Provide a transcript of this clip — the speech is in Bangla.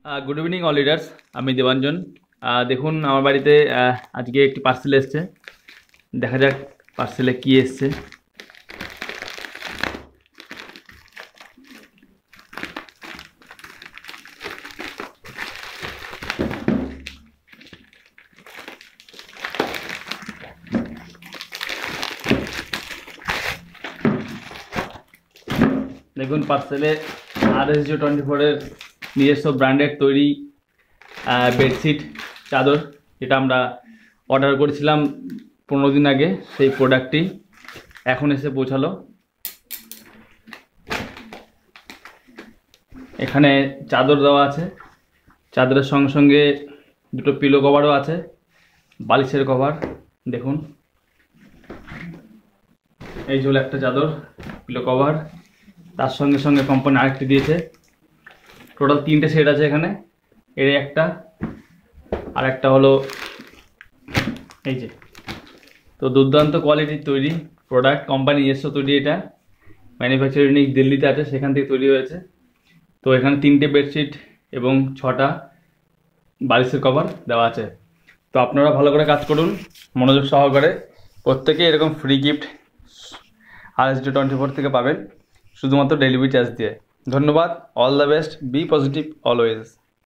গুড ইভিনিং অল লিডার্স, আমি দেবাঞ্জন। দেখুন আমার বাড়িতে আজকে একটি পার্সেল এসছে। দেখা যাক পার্সেলে কি এসছে। দেখুন পার্সেলে RSJ24-এর নিজস্ব ব্র্যান্ডের তৈরি বেডশিট চাদর, যেটা আমরা অর্ডার করেছিলাম 15 দিন আগে, সেই প্রোডাক্টটি এখন এসে পৌঁছালো। এখানে চাদর দেওয়া আছে, চাদরের সঙ্গে সঙ্গে দুটো পিলো কভারও আছে, বালিশের কভার। দেখুন এই হলো একটা চাদর, পিলো কভার, তার সঙ্গে সঙ্গে কোম্পানি আরেকটি দিয়েছে। টোটাল 3টে সেট আছে এখানে। এর একটা আর একটা হলো এই যে। তো দুর্দান্ত কোয়ালিটির তৈরি প্রোডাক্ট, কোম্পানি নিজস্ব তৈরি। এটা ম্যানুফ্যাকচারিং দিল্লিতে আছে, সেখান থেকে তৈরি হয়েছে। তো এখানে 3টে বেডশিট এবং 6টা বালিশের কভার দেওয়া আছে। তো আপনারা ভালো করে কাজ করুন, মনোযোগ সহকারে। প্রত্যেকে এরকম ফ্রি গিফট RSJ24 থেকে পাবেন, শুধুমাত্র ডেলিভারি চার্জ দিয়ে। ধন্যবাদ। All the best, be positive always.